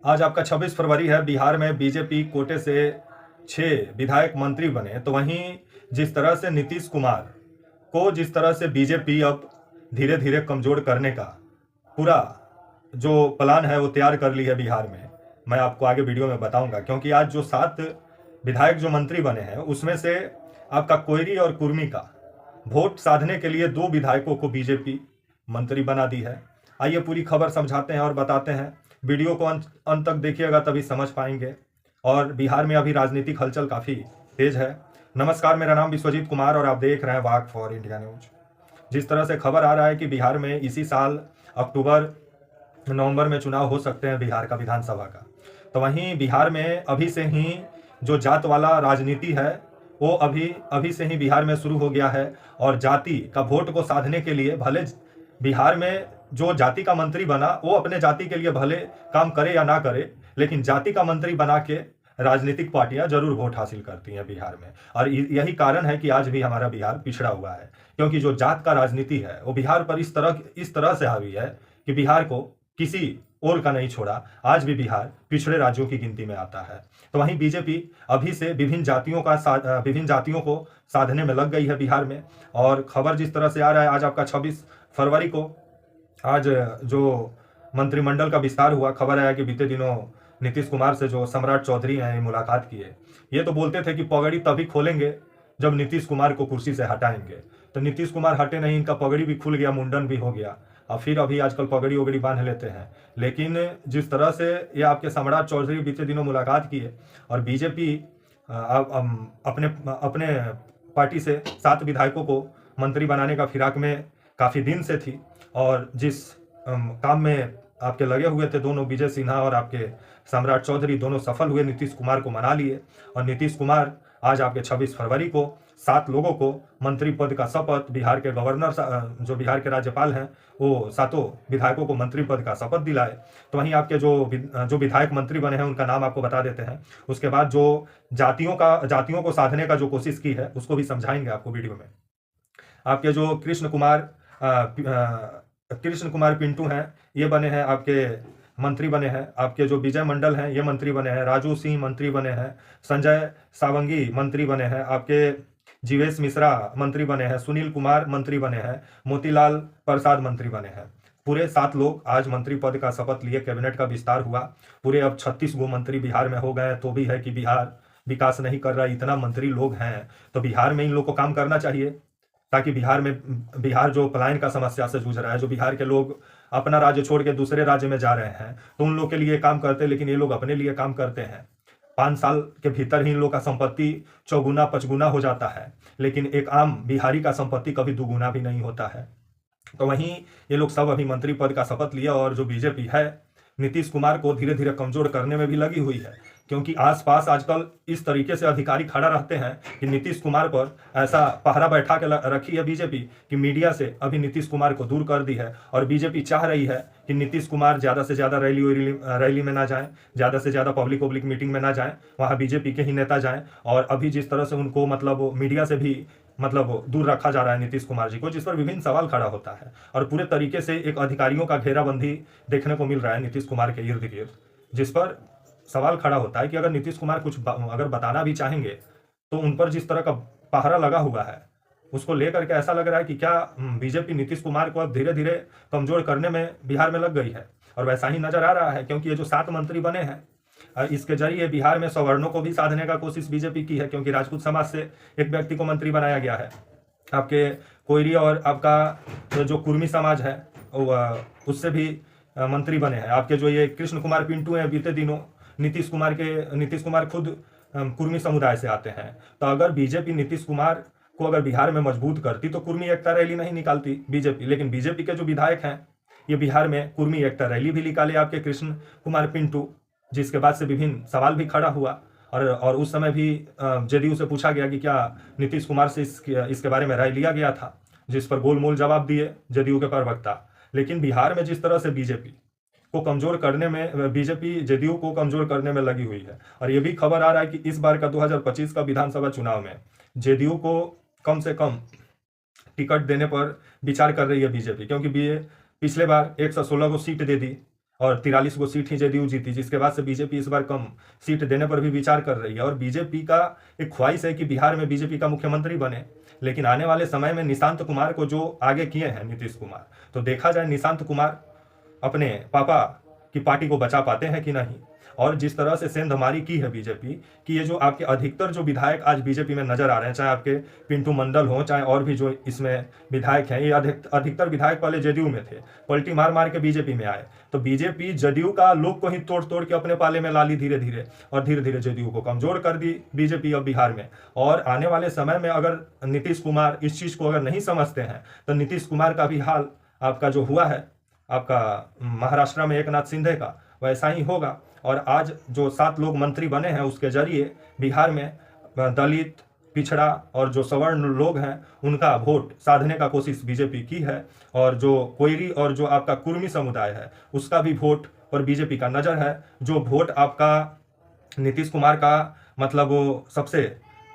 आज आपका 26 फरवरी है। बिहार में बीजेपी कोटे से 6 विधायक मंत्री बने। तो वहीं जिस तरह से नीतीश कुमार को जिस तरह से बीजेपी अब धीरे धीरे कमजोर करने का पूरा जो प्लान है वो तैयार कर ली है बिहार में, मैं आपको आगे वीडियो में बताऊंगा। क्योंकि आज जो 7 विधायक जो मंत्री बने हैं उसमें से आपका कोयरी और कुर्मी का वोट साधने के लिए 2 विधायकों को बीजेपी मंत्री बना दी है। आइए पूरी खबर समझाते हैं और बताते हैं। वीडियो को अंत तक देखिएगा तभी समझ पाएंगे। और बिहार में अभी राजनीतिक हलचल काफ़ी तेज है। नमस्कार, मेरा नाम विश्वजीत कुमार और आप देख रहे हैं वाक फॉर इंडिया न्यूज। जिस तरह से खबर आ रहा है कि बिहार में इसी साल अक्टूबर नवंबर में चुनाव हो सकते हैं बिहार का विधानसभा का, तो वहीं बिहार में अभी से ही जो जात वाला राजनीति है वो अभी से ही बिहार में शुरू हो गया है। और जाति का वोट को साधने के लिए भले बिहार में जो जाति का मंत्री बना वो अपने जाति के लिए भले काम करे या ना करे, लेकिन जाति का मंत्री बना के राजनीतिक पार्टियां जरूर वोट हासिल करती हैं बिहार में। और यही कारण है कि आज भी हमारा बिहार पिछड़ा हुआ है, क्योंकि जो जात का राजनीति है वो बिहार पर इस तरह से हावी है कि बिहार को किसी और का नहीं छोड़ा। आज भी बिहार पिछड़े राज्यों की गिनती में आता है। तो वहीं बीजेपी अभी से विभिन्न जातियों को साधने में लग गई है बिहार में। और खबर जिस तरह से आ रहा है, आज आपका 26 फरवरी को आज जो मंत्रिमंडल का विस्तार हुआ, खबर आया कि बीते दिनों नीतीश कुमार से जो सम्राट चौधरी हैं मुलाकात किए। ये तो बोलते थे कि पगड़ी तभी खोलेंगे जब नीतीश कुमार को कुर्सी से हटाएंगे। तो नीतीश कुमार हटे नहीं, इनका पगड़ी भी खुल गया, मुंडन भी हो गया। और फिर अभी आजकल पगड़ी वगड़ी बांध लेते हैं। लेकिन जिस तरह से ये आपके सम्राट चौधरी बीते दिनों मुलाकात किए और बीजेपी अपने अपने पार्टी से 7 विधायकों को मंत्री बनाने का फिराक में काफ़ी दिन से थी। और जिस काम में आपके लगे हुए थे दोनों, विजय सिन्हा और आपके सम्राट चौधरी, दोनों सफल हुए, नीतीश कुमार को मना लिए। और नीतीश कुमार आज आपके 26 फरवरी को 7 लोगों को मंत्री पद का शपथ, बिहार के गवर्नर जो बिहार के राज्यपाल हैं वो 7 विधायकों को मंत्री पद का शपथ दिलाए। तो वहीं आपके जो विधायक मंत्री बने हैं उनका नाम आपको बता देते हैं। उसके बाद जो जातियों को साधने का जो कोशिश की है उसको भी समझाएंगे आपको वीडियो में। आपके जो कृष्ण कुमार पिंटू हैं ये बने हैं आपके मंत्री बने हैं। आपके जो विजय मंडल हैं ये मंत्री बने हैं। राजू सिंह मंत्री बने हैं। संजय सावंगी मंत्री बने हैं। आपके जीवेश मिश्रा मंत्री बने हैं। सुनील कुमार मंत्री बने हैं। मोतीलाल प्रसाद मंत्री बने हैं। पूरे 7 लोग आज मंत्री पद का शपथ लिए। कैबिनेट का विस्तार हुआ। पूरे अब 36 गो मंत्री बिहार में हो गए। तो भी है कि बिहार विकास नहीं कर रहा। इतना मंत्री लोग हैं तो बिहार में इन लोग को काम करना चाहिए, ताकि बिहार जो पलायन का समस्या से जूझ रहा है, जो बिहार के लोग अपना राज्य छोड़ के दूसरे राज्य में जा रहे हैं, तो उन लोग के लिए काम करते हैं। लेकिन ये लोग अपने लिए काम करते हैं। 5 साल के भीतर ही इन लोग का संपत्ति 4 5 हो जाता है, लेकिन एक आम बिहारी का संपत्ति कभी 2 भी नहीं होता है। तो वहीं ये लोग सब अभी मंत्री पद का शपथ लिए। और जो बीजेपी है नीतीश कुमार को धीरे धीरे कमजोर करने में भी लगी हुई है, क्योंकि आसपास आजकल इस तरीके से अधिकारी खड़ा रहते हैं कि नीतीश कुमार पर ऐसा पहरा बैठा के रखी है बीजेपी कि मीडिया से अभी नीतीश कुमार को दूर कर दी है। और बीजेपी चाह रही है कि नीतीश कुमार ज़्यादा से ज़्यादा रैली में ना जाएं, ज़्यादा से ज़्यादा पब्लिक मीटिंग में ना जाएं, वहाँ बीजेपी के ही नेता जाएं। और अभी जिस तरह से उनको मीडिया से भी दूर रखा जा रहा है नीतीश कुमार जी को, जिस पर विभिन्न सवाल खड़ा होता है। और पूरे तरीके से एक अधिकारियों का घेराबंदी देखने को मिल रहा है नीतीश कुमार के इर्द गिर्द, जिस पर सवाल खड़ा होता है कि अगर नीतीश कुमार कुछ अगर बताना भी चाहेंगे तो उन पर जिस तरह का पहरा लगा हुआ है उसको लेकर के ऐसा लग रहा है कि क्या बीजेपी नीतीश कुमार को अब धीरे धीरे कमजोर करने में बिहार में लग गई है। और वैसा ही नजर आ रहा है, क्योंकि ये जो 7 मंत्री बने हैं इसके जरिए बिहार में सवर्णों को भी साधने का कोशिश बीजेपी की है। क्योंकि राजपूत समाज से एक व्यक्ति को मंत्री बनाया गया है। आपके कोयरी और आपका जो कुर्मी समाज है उससे भी मंत्री बने हैं। आपके जो ये कृष्ण कुमार पिंटू हैं, बीते दिनों नीतीश कुमार खुद कुर्मी समुदाय से आते हैं। तो अगर बीजेपी नीतीश कुमार को अगर बिहार में मजबूत करती तो कुर्मी एकता रैली नहीं निकालती बीजेपी। लेकिन बीजेपी के जो विधायक हैं ये बिहार में कुर्मी एकता रैली भी निकाले आपके कृष्ण कुमार पिंटू, जिसके बाद से विभिन्न सवाल भी खड़ा हुआ। और उस समय भी जदयू से पूछा गया कि क्या नीतीश कुमार से इसके बारे में राय लिया गया था, जिस पर गोलमोल जवाब दिए जदयू के प्रवक्ता। लेकिन बिहार में जिस तरह से बीजेपी जदयू को कमजोर करने में लगी हुई है। और ये भी खबर आ रहा है कि इस बार का 2025 का विधानसभा चुनाव में जदयू को कम से कम टिकट देने पर विचार कर रही है बीजेपी, क्योंकि पिछले बार 116 को सीट दे दी और 43 गो सीट ही जदयू जीती, जिसके बाद से बीजेपी इस बार कम सीट देने पर भी विचार कर रही है। और बीजेपी का एक ख्वाहिश है कि बिहार में बीजेपी का मुख्यमंत्री बने, लेकिन आने वाले समय में निशांत कुमार को जो आगे किए हैं नीतीश कुमार, तो देखा जाए निशांत कुमार अपने पापा की पार्टी को बचा पाते हैं कि नहीं। और जिस तरह से सेंधमारी की है बीजेपी कि ये जो आपके अधिकतर जो विधायक आज बीजेपी में नजर आ रहे हैं, चाहे आपके पिंटू मंडल हो, चाहे और भी जो इसमें विधायक हैं, ये अधिकतर विधायक पहले जदयू में थे, पलटी मार मार के बीजेपी में आए। तो बीजेपी जदयू का लोग को ही तोड़ तोड़ के अपने पाले में ला ली धीरे धीरे, और धीरे धीरे जदयू को कमजोर कर दी बीजेपी अब बिहार में। और आने वाले समय में अगर नीतीश कुमार इस चीज को अगर नहीं समझते हैं तो नीतीश कुमार का भी हाल आपका जो हुआ है आपका महाराष्ट्र में एकनाथ शिंदे का, वैसा ही होगा। और आज जो 7 लोग मंत्री बने हैं उसके जरिए बिहार में दलित, पिछड़ा और जो सवर्ण लोग हैं उनका वोट साधने का कोशिश बीजेपी की है। और जो कोयरी और जो आपका कुर्मी समुदाय है उसका भी वोट पर बीजेपी का नज़र है। जो वोट आपका नीतीश कुमार का मतलब वो सबसे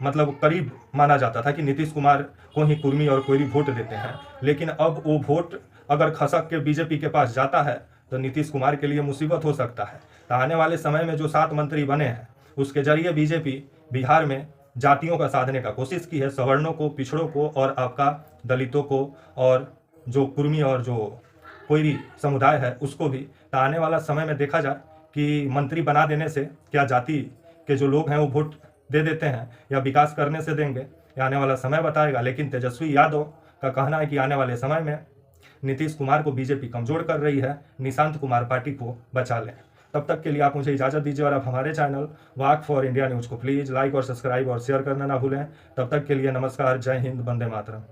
करीब माना जाता था कि नीतीश कुमार को ही कुर्मी और कोयरी वोट देते हैं, लेकिन अब वो वोट अगर खसक के बीजेपी के पास जाता है तो नीतीश कुमार के लिए मुसीबत हो सकता है। तो आने वाले समय में जो 7 मंत्री बने हैं उसके जरिए बीजेपी बिहार में जातियों का साधने का कोशिश की है, सवर्णों को, पिछड़ों को और आपका दलितों को और जो कुर्मी और जो कोयरी समुदाय है उसको भी। तो आने वाला समय में देखा जाए कि मंत्री बना देने से क्या जाति के जो लोग हैं वो वोट दे देते हैं या विकास करने से देंगे, या आने वाला समय बताएगा। लेकिन तेजस्वी यादव का कहना है कि आने वाले समय में नीतीश कुमार को बीजेपी कमजोर कर रही है, निशांत कुमार पार्टी को बचा लें। तब तक के लिए आप मुझे इजाज़त दीजिए और आप हमारे channel walk for India news को प्लीज़ लाइक और सब्सक्राइब और शेयर करना ना भूलें। तब तक के लिए नमस्कार, जय हिंद, वंदे मातरम।